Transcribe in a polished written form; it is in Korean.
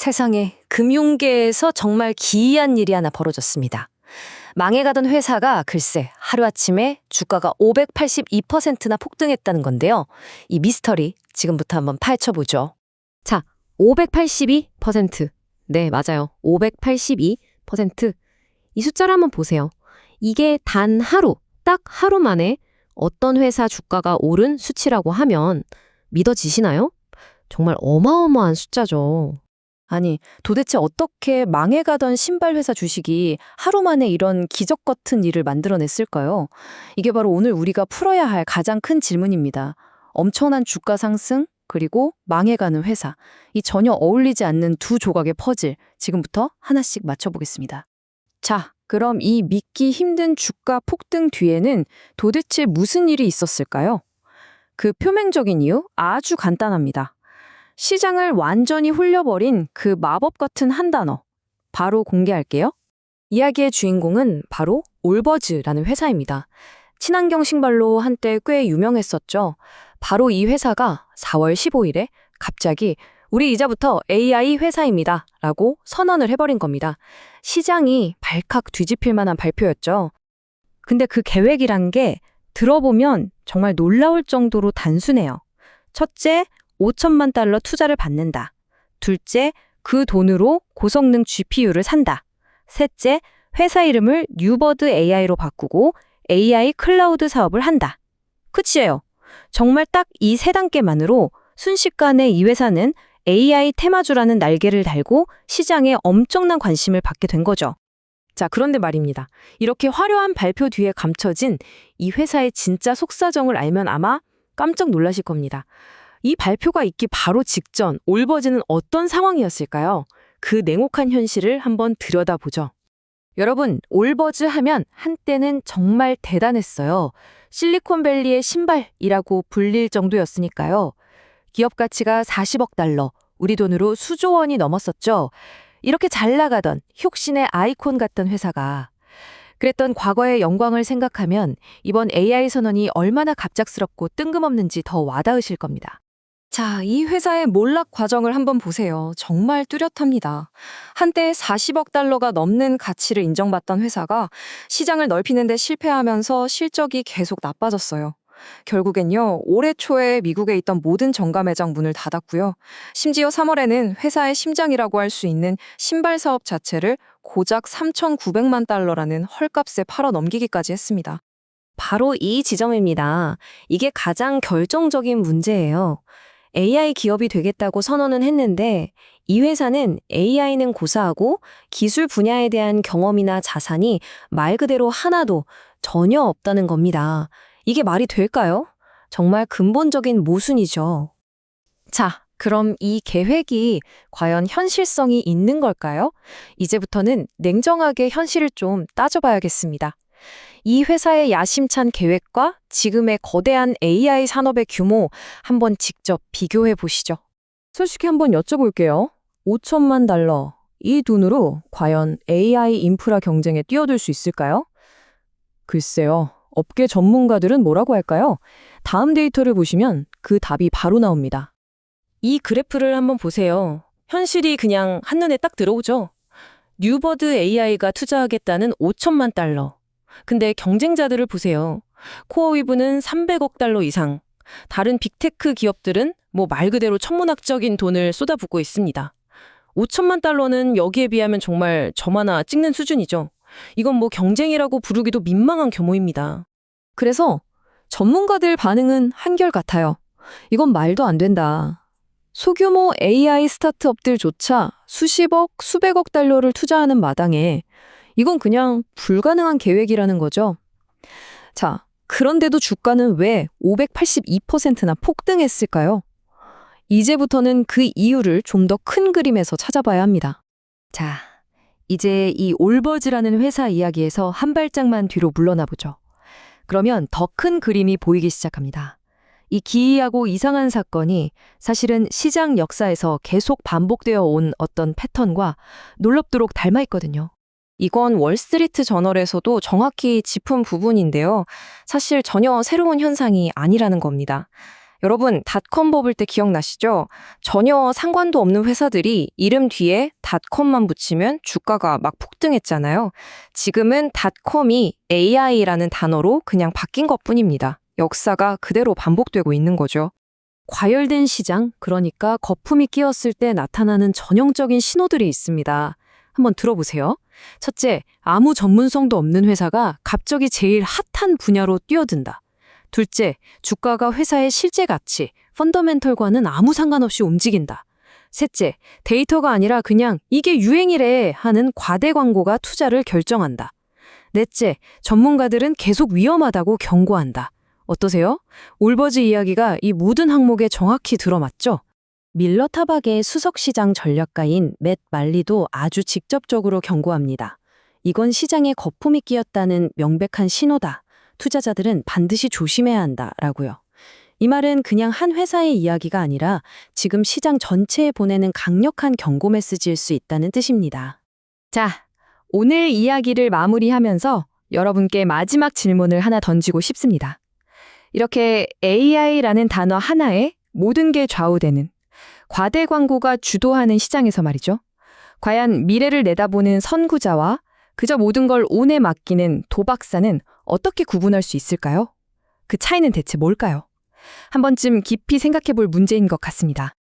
세상에 금융계에서 정말 기이한 일이 하나 벌어졌습니다. 망해가던 회사가 글쎄 하루아침에 주가가 582%나 폭등했다는 건데요. 이 미스터리 지금부터 한번 파헤쳐보죠. 자, 582%. 네, 맞아요. 582%. 이 숫자를 한번 보세요. 이게 단 하루, 딱 하루 만에 어떤 회사 주가가 오른 수치라고 하면 믿어지시나요? 정말 어마어마한 숫자죠. 아니, 도대체 어떻게 망해가던 신발 회사 주식이 하루 만에 이런 기적 같은 일을 만들어냈을까요? 이게 바로 오늘 우리가 풀어야 할 가장 큰 질문입니다. 엄청난 주가 상승, 그리고 망해가는 회사. 이 전혀 어울리지 않는 두 조각의 퍼즐, 지금부터 하나씩 맞춰보겠습니다. 자, 그럼 이 믿기 힘든 주가 폭등 뒤에는 도대체 무슨 일이 있었을까요? 그 표면적인 이유 아주 간단합니다. 시장을 완전히 홀려버린 그 마법 같은 한 단어, 바로 공개할게요. 이야기의 주인공은 바로 올버즈라는 회사입니다. 친환경 신발로 한때 꽤 유명했었죠. 바로 이 회사가 4월 15일에 갑자기 우리 이제부터 AI 회사입니다 라고 선언을 해버린 겁니다. 시장이 발칵 뒤집힐 만한 발표였죠. 근데 그 계획이란 게 들어보면 정말 놀라울 정도로 단순해요. 첫째, 5천만 달러 투자를 받는다. 둘째, 그 돈으로 고성능 GPU를 산다. 셋째, 회사 이름을 뉴버드 AI로 바꾸고 AI 클라우드 사업을 한다. 끝이에요. 정말 딱 이 세 단계만으로 순식간에 이 회사는 AI 테마주라는 날개를 달고 시장에 엄청난 관심을 받게 된 거죠. 자, 그런데 말입니다. 이렇게 화려한 발표 뒤에 감춰진 이 회사의 진짜 속사정을 알면 아마 깜짝 놀라실 겁니다. 이 발표가 있기 바로 직전 올버즈는 어떤 상황이었을까요? 그 냉혹한 현실을 한번 들여다보죠. 여러분, 올버즈 하면 한때는 정말 대단했어요. 실리콘밸리의 신발이라고 불릴 정도였으니까요. 기업 가치가 40억 달러, 우리 돈으로 수조 원이 넘었었죠. 이렇게 잘 나가던 혁신의 아이콘 같던 회사가 그랬던 과거의 영광을 생각하면 이번 AI 선언이 얼마나 갑작스럽고 뜬금없는지 더 와닿으실 겁니다. 자, 이 회사의 몰락 과정을 한번 보세요. 정말 뚜렷합니다. 한때 40억 달러가 넘는 가치를 인정받던 회사가 시장을 넓히는 데 실패하면서 실적이 계속 나빠졌어요. 결국엔요, 올해 초에 미국에 있던 모든 정가 매장 문을 닫았고요. 심지어 3월에는 회사의 심장이라고 할 수 있는 신발 사업 자체를 고작 3,900만 달러라는 헐값에 팔아 넘기기까지 했습니다. 바로 이 지점입니다. 이게 가장 결정적인 문제예요. AI 기업이 되겠다고 선언은 했는데 이 회사는 AI는 고사하고 기술 분야에 대한 경험이나 자산이 말 그대로 하나도 전혀 없다는 겁니다. 이게 말이 될까요? 정말 근본적인 모순이죠. 자, 그럼 이 계획이 과연 현실성이 있는 걸까요? 이제부터는 냉정하게 현실을 좀 따져봐야겠습니다. 이 회사의 야심찬 계획과 지금의 거대한 AI 산업의 규모 한번 직접 비교해 보시죠. 솔직히 한번 여쭤볼게요. 5천만 달러, 이 돈으로 과연 AI 인프라 경쟁에 뛰어들 수 있을까요? 글쎄요. 업계 전문가들은 뭐라고 할까요? 다음 데이터를 보시면 그 답이 바로 나옵니다. 이 그래프를 한번 보세요. 현실이 그냥 한눈에 딱 들어오죠. 뉴버드 AI가 투자하겠다는 5천만 달러. 근데 경쟁자들을 보세요. 코어위브는 300억 달러 이상. 다른 빅테크 기업들은 뭐 말 그대로 천문학적인 돈을 쏟아붓고 있습니다. 5천만 달러는 여기에 비하면 정말 점 하나 찍는 수준이죠. 이건 뭐 경쟁이라고 부르기도 민망한 규모입니다. 그래서 전문가들 반응은 한결같아요. 이건 말도 안 된다. 소규모 AI 스타트업들조차 수십억, 수백억 달러를 투자하는 마당에 이건 그냥 불가능한 계획이라는 거죠. 자, 그런데도 주가는 왜 582%나 폭등했을까요? 이제부터는 그 이유를 좀 더 큰 그림에서 찾아봐야 합니다. 자, 이제 이 올버즈라는 회사 이야기에서 한 발짝만 뒤로 물러나 보죠. 그러면 더 큰 그림이 보이기 시작합니다. 이 기이하고 이상한 사건이 사실은 시장 역사에서 계속 반복되어 온 어떤 패턴과 놀랍도록 닮아 있거든요. 이건 월스트리트 저널에서도 정확히 짚은 부분인데요. 사실 전혀 새로운 현상이 아니라는 겁니다. 여러분, 닷컴 버블 때 기억나시죠? 전혀 상관도 없는 회사들이 이름 뒤에 닷컴만 붙이면 주가가 막 폭등했잖아요. 지금은 닷컴이 AI라는 단어로 그냥 바뀐 것뿐입니다. 역사가 그대로 반복되고 있는 거죠. 과열된 시장, 그러니까 거품이 끼었을 때 나타나는 전형적인 신호들이 있습니다. 한번 들어보세요. 첫째, 아무 전문성도 없는 회사가 갑자기 제일 핫한 분야로 뛰어든다. 둘째, 주가가 회사의 실제 가치, 펀더멘털과는 아무 상관없이 움직인다. 셋째, 데이터가 아니라 그냥 이게 유행이래 하는 과대 광고가 투자를 결정한다. 넷째, 전문가들은 계속 위험하다고 경고한다. 어떠세요? 올버즈 이야기가 이 모든 항목에 정확히 들어맞죠? 밀러 타박의 수석시장 전략가인 맷 말리도 아주 직접적으로 경고합니다. 이건 시장에 거품이 끼었다는 명백한 신호다. 투자자들은 반드시 조심해야 한다라고요. 이 말은 그냥 한 회사의 이야기가 아니라 지금 시장 전체에 보내는 강력한 경고 메시지일 수 있다는 뜻입니다. 자, 오늘 이야기를 마무리하면서 여러분께 마지막 질문을 하나 던지고 싶습니다. 이렇게 AI라는 단어 하나에 모든 게 좌우되는 과대 광고가 주도하는 시장에서 말이죠. 과연 미래를 내다보는 선구자와 그저 모든 걸 운에 맡기는 도박사는 어떻게 구분할 수 있을까요? 그 차이는 대체 뭘까요? 한 번쯤 깊이 생각해 볼 문제인 것 같습니다.